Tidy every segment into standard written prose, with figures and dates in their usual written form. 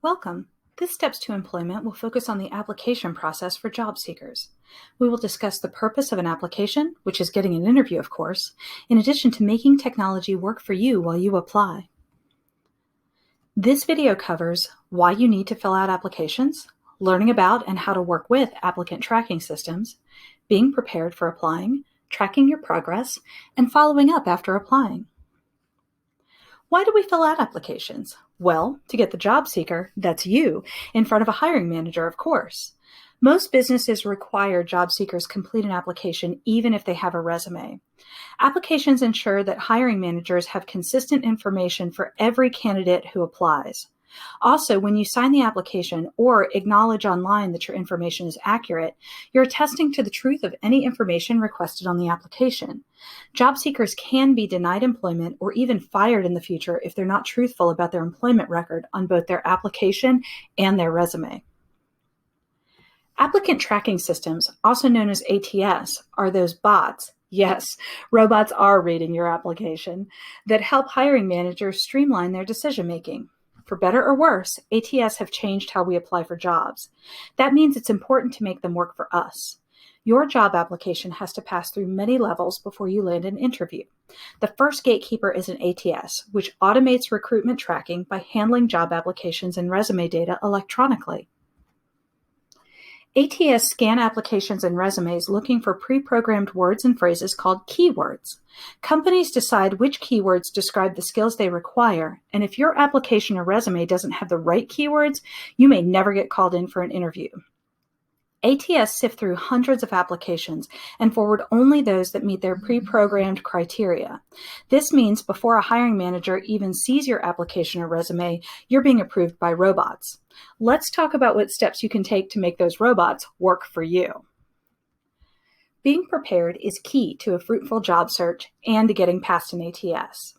Welcome. This Steps to Employment will focus on the application process for job seekers. We will discuss the purpose of an application, which is getting an interview, of course, in addition to making technology work for you while you apply. This video covers why you need to fill out applications, learning about and how to work with applicant tracking systems, being prepared for applying, tracking your progress, and following up after applying. Why do we fill out applications? Well, to get the job seeker, that's you, in front of a hiring manager, of course. Most businesses require job seekers complete an application even if they have a resume. Applications ensure that hiring managers have consistent information for every candidate who applies. Also, when you sign the application or acknowledge online that your information is accurate, you're attesting to the truth of any information requested on the application. Job seekers can be denied employment or even fired in the future if they're not truthful about their employment record on both their application and their resume. Applicant tracking systems, also known as ATS, are those bots. Yes, robots are reading your application that help hiring managers streamline their decision-making. For better or worse, ATS have changed how we apply for jobs. That means it's important to make them work for us. Your job application has to pass through many levels before you land an interview. The first gatekeeper is an ATS, which automates recruitment tracking by handling job applications and resume data electronically. ATS scan applications and resumes looking for pre-programmed words and phrases called keywords. Companies decide which keywords describe the skills they require, and if your application or resume doesn't have the right keywords, you may never get called in for an interview. ATS sift through hundreds of applications and forward only those that meet their pre-programmed criteria. This means before a hiring manager even sees your application or resume, you're being approved by robots. Let's talk about what steps you can take to make those robots work for you. Being prepared is key to a fruitful job search and to getting past an ATS.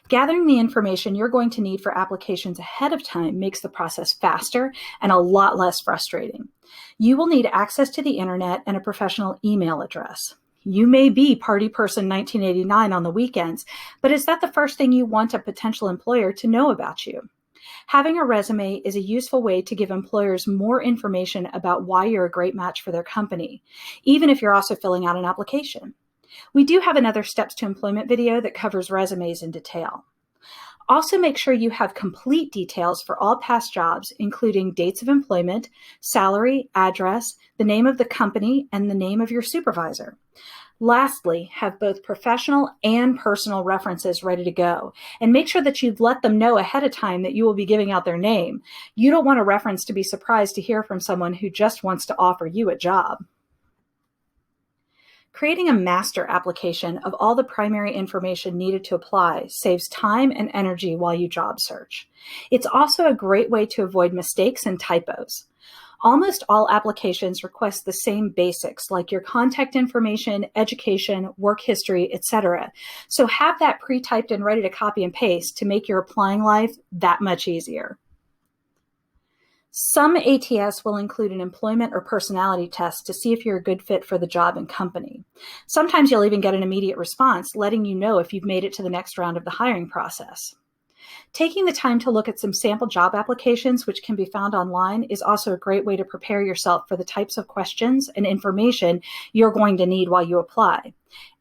Gathering the information you're going to need for applications ahead of time makes the process faster and a lot less frustrating. You will need access to the internet and a professional email address. You may be party person 1989 on the weekends, but is that the first thing you want a potential employer to know about you? Having a resume is a useful way to give employers more information about why you're a great match for their company, even if you're also filling out an application. We do have another Steps to Employment video that covers resumes in detail. Also, make sure you have complete details for all past jobs, including dates of employment, salary, address, the name of the company, and the name of your supervisor. Lastly, have both professional and personal references ready to go, and make sure that you've let them know ahead of time that you will be giving out their name. You don't want a reference to be surprised to hear from someone who just wants to offer you a job. Creating a master application of all the primary information needed to apply saves time and energy while you job search. It's also a great way to avoid mistakes and typos. Almost all applications request the same basics like your contact information, education, work history, etc. So have that pre-typed and ready to copy and paste to make your applying life that much easier. Some ATS will include an employment or personality test to see if you're a good fit for the job and company. Sometimes you'll even get an immediate response letting you know if you've made it to the next round of the hiring process. Taking the time to look at some sample job applications, which can be found online, is also a great way to prepare yourself for the types of questions and information you're going to need while you apply.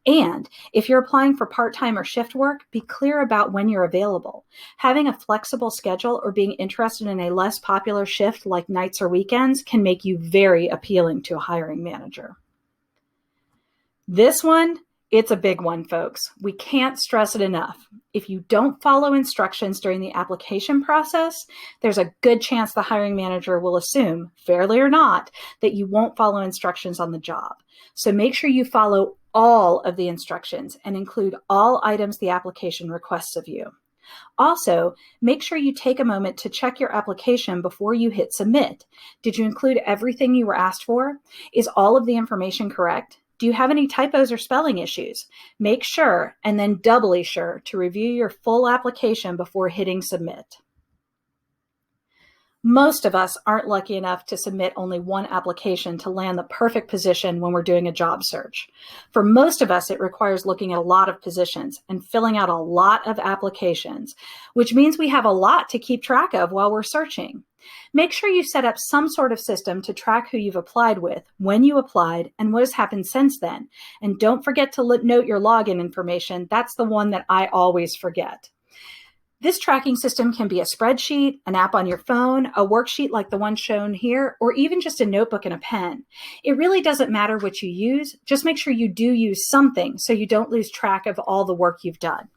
And if you're applying for part-time or shift work, be clear about when you're available. Having a flexible schedule or being interested in a less popular shift like nights or weekends can make you very appealing to a hiring manager. This one, it's a big one, folks. We can't stress it enough. If you don't follow instructions during the application process, there's a good chance the hiring manager will assume, fairly or not, that you won't follow instructions on the job. So make sure you follow all of the instructions and include all items the application requests of you. Also, make sure you take a moment to check your application before you hit submit. Did you include everything you were asked for? Is all of the information correct? Do you have any typos or spelling issues? Make sure, and then doubly sure, to review your full application before hitting submit. Most of us aren't lucky enough to submit only one application to land the perfect position when we're doing a job search. For most of us, it requires looking at a lot of positions and filling out a lot of applications, which means we have a lot to keep track of while we're searching. Make sure you set up some sort of system to track who you've applied with, when you applied, and what has happened since then. And don't forget to note your login information. That's the one that I always forget. This tracking system can be a spreadsheet, an app on your phone, a worksheet like the one shown here, or even just a notebook and a pen. It really doesn't matter what you use. Just make sure you do use something so you don't lose track of all the work you've done.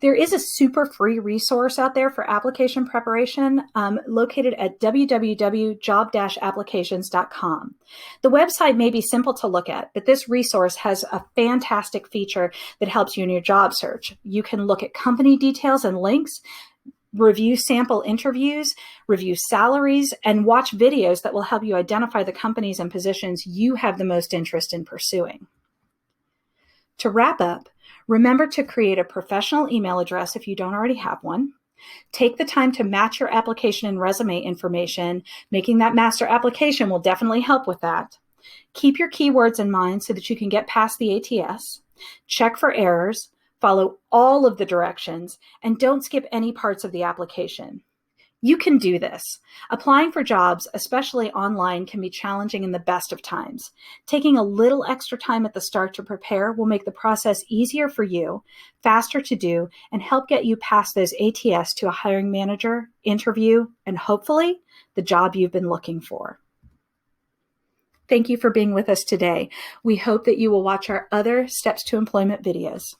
There is a super free resource out there for application preparation located at www.job-applications.com. The website may be simple to look at, but this resource has a fantastic feature that helps you in your job search. You can look at company details and links, review sample interviews, review salaries, and watch videos that will help you identify the companies and positions you have the most interest in pursuing. To wrap up, remember to create a professional email address if you don't already have one. Take the time to match your application and resume information. Making that master application will definitely help with that. Keep your keywords in mind so that you can get past the ATS. Check for errors, follow all of the directions, and don't skip any parts of the application. You can do this. Applying for jobs, especially online, can be challenging in the best of times. Taking a little extra time at the start to prepare will make the process easier for you, faster to do, and help get you past those ATS to a hiring manager, interview, and hopefully the job you've been looking for. Thank you for being with us today. We hope that you will watch our other Steps to Employment videos.